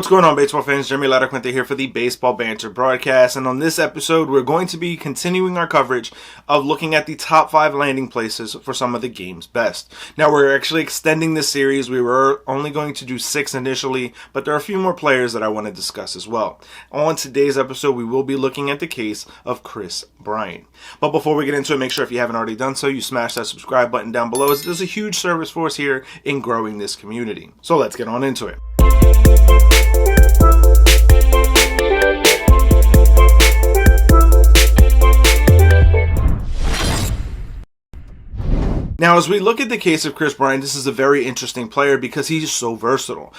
What's going on, baseball fans? Jeremy Laracuente here for the Baseball Banter Broadcast, and on this episode we're going to be continuing our coverage of looking at the top 5 landing places for some of the game's best. Now, we're actually extending this series. We were only going to do 6 initially, but there are a few more players that I want to discuss as well. On today's episode, we will be looking at the case of Kris Bryant. But before we get into it, make sure if you haven't already done so, you smash that subscribe button down below, as it does a huge service for us here in growing this community. So let's get on into it. Now, as we look at the case of Kris Bryant, this is a very interesting player because he's so versatile,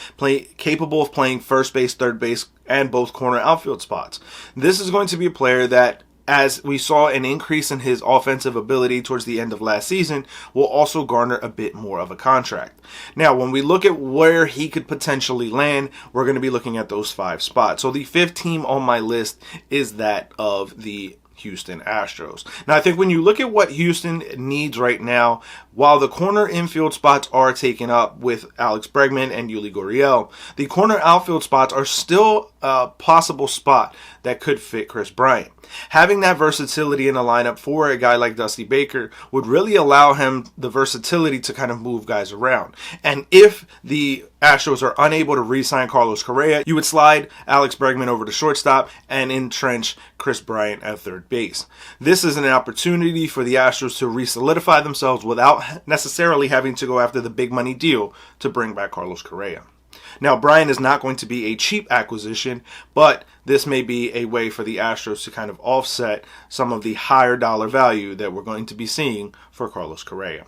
capable of playing first base, third base, and both corner outfield spots. This is going to be a player that, as we saw an increase in his offensive ability towards the end of last season, will also garner a bit more of a contract. Now, when we look at where he could potentially land, we're going to be looking at those 5 spots. So the 5th team on my list is that of the Houston Astros. Now, I think when you look at what Houston needs right now, while the corner infield spots are taken up with Alex Bregman and Yuli Gurriel, the corner outfield spots are still a possible spot that could fit Kris Bryant. Having that versatility in the lineup for a guy like Dusty Baker would really allow him the versatility to kind of move guys around. And if the Astros are unable to re-sign Carlos Correa, you would slide Alex Bregman over to shortstop and entrench Kris Bryant at third base. This is an opportunity for the Astros to re-solidify themselves without necessarily having to go after the big money deal to bring back Carlos Correa. Now, Bryant is not going to be a cheap acquisition, but this may be a way for the Astros to kind of offset some of the higher dollar value that we're going to be seeing for Carlos Correa.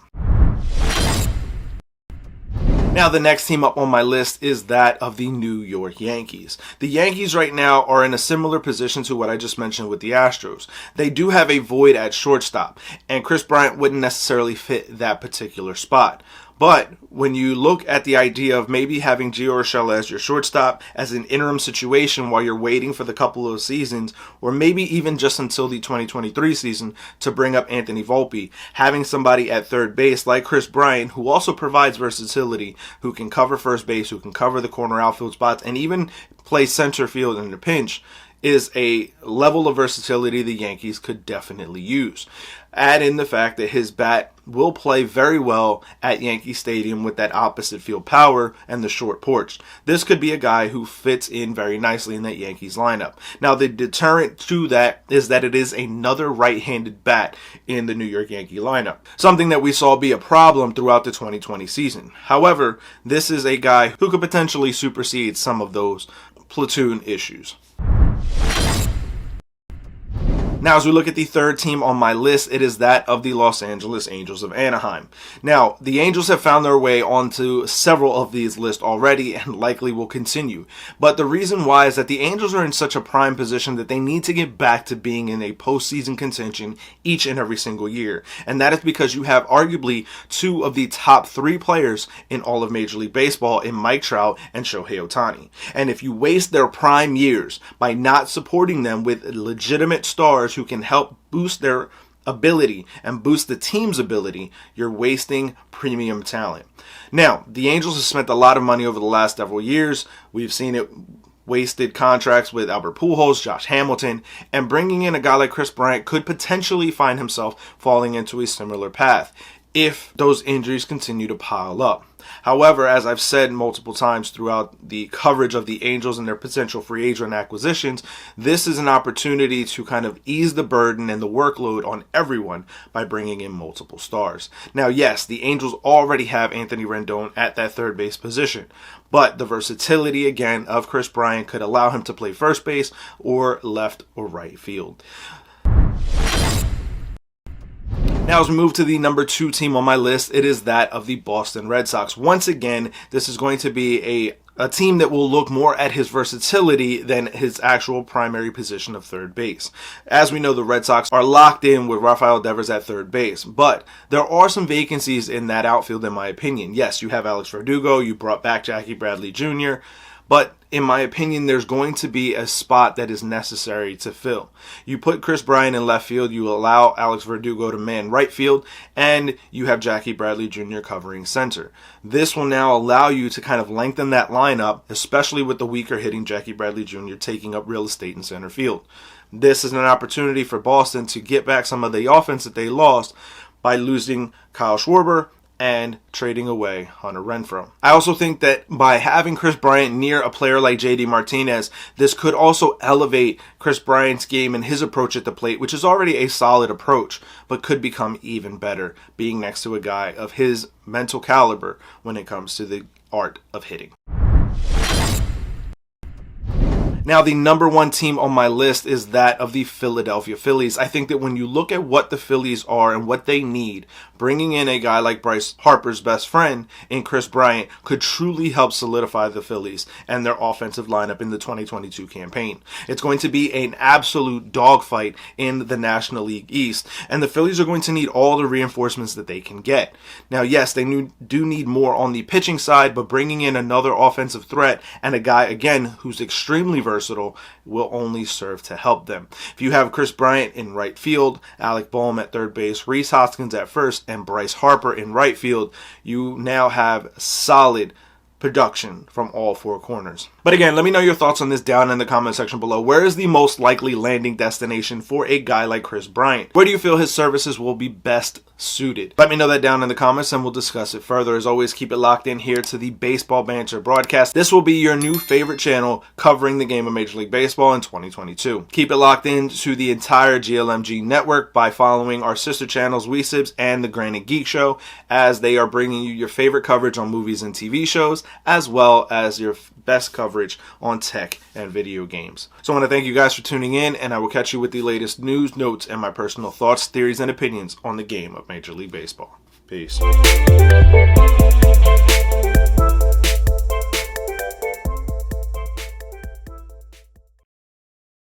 Now, the next team up on my list is that of the New York Yankees. The Yankees right now are in a similar position to what I just mentioned with the Astros. They do have a void at shortstop, and Kris Bryant wouldn't necessarily fit that particular spot. But when you look at the idea of maybe having Gio Urshela as your shortstop as an interim situation while you're waiting for the couple of seasons, or maybe even just until the 2023 season to bring up Anthony Volpe, having somebody at third base like Kris Bryant, who also provides versatility, who can cover first base, who can cover the corner outfield spots, and even play center field in a pinch, is a level of versatility the Yankees could definitely use. Add in the fact that his bat will play very well at Yankee Stadium with that opposite field power and the short porch. This could be a guy who fits in very nicely in that Yankees lineup. Now, the deterrent to that is that it is another right-handed bat in the New York Yankee lineup, something that we saw be a problem throughout the 2020 season. However, this is a guy who could potentially supersede some of those platoon issues. Now, as we look at the 3rd team on my list, it is that of the Los Angeles Angels of Anaheim. Now, the Angels have found their way onto several of these lists already and likely will continue. But the reason why is that the Angels are in such a prime position that they need to get back to being in a postseason contention each and every single year. And that is because you have arguably 2 of the top 3 players in all of Major League Baseball in Mike Trout and Shohei Ohtani. And if you waste their prime years by not supporting them with legitimate stars who can help boost their ability and boost the team's ability, you're wasting premium talent. Now, the Angels have spent a lot of money over the last several years. We've seen it wasted contracts with Albert Pujols, Josh Hamilton, and bringing in a guy like Kris Bryant could potentially find himself falling into a similar path if those injuries continue to pile up. However, as I've said multiple times throughout the coverage of the Angels and their potential free agent acquisitions, this is an opportunity to kind of ease the burden and the workload on everyone by bringing in multiple stars. Now, yes, the Angels already have Anthony Rendon at that third base position, but the versatility, again, of Kris Bryant could allow him to play first base or left or right field. Now, as we move to the number 2 team on my list, it is that of the Boston Red Sox. Once again, this is going to be a team that will look more at his versatility than his actual primary position of third base. As we know, the Red Sox are locked in with Rafael Devers at third base, but there are some vacancies in that outfield, in my opinion. Yes, you have Alex Verdugo, you brought back Jackie Bradley Jr., but in my opinion, there's going to be a spot that is necessary to fill. You put Kris Bryant in left field, you allow Alex Verdugo to man right field, and you have Jackie Bradley Jr. covering center. This will now allow you to kind of lengthen that lineup, especially with the weaker hitting Jackie Bradley Jr. taking up real estate in center field. This is an opportunity for Boston to get back some of the offense that they lost by losing Kyle Schwarber and trading away Hunter Renfroe. I also think that by having Kris Bryant near a player like JD Martinez, this could also elevate Kris Bryant's game and his approach at the plate, which is already a solid approach, but could become even better being next to a guy of his mental caliber when it comes to the art of hitting. Now, the number one team on my list is that of the Philadelphia Phillies. I think that when you look at what the Phillies are and what they need, bringing in a guy like Bryce Harper's best friend in Kris Bryant could truly help solidify the Phillies and their offensive lineup in the 2022 campaign. It's going to be an absolute dogfight in the National League East, and the Phillies are going to need all the reinforcements that they can get. Now, yes, they do need more on the pitching side, but bringing in another offensive threat and a guy, again, who's extremely versatile will only serve to help them. If you have Kris Bryant in right field, Alec Boehm at third base, Rhys Hoskins at first, and Bryce Harper in right field, you now have solid production from all four corners. But again, let me know your thoughts on this down in the comment section below. Where is the most likely landing destination for a guy like Kris Bryant? Where do you feel his services will be best suited? Let me know that down in the comments and we'll discuss it further. As always, keep it locked in here to the Baseball Banter Broadcast. This will be your new favorite channel covering the game of Major League Baseball in 2022. Keep it locked in to the entire GLMG network by following our sister channels WeSibs and the Granite Geek Show, as they are bringing you your favorite coverage on movies and TV shows, as well as your best coverage on tech and video games. So I want to thank you guys for tuning in, and I will catch you with the latest news, notes, and my personal thoughts, theories, and opinions on the game of Major League Baseball. Peace.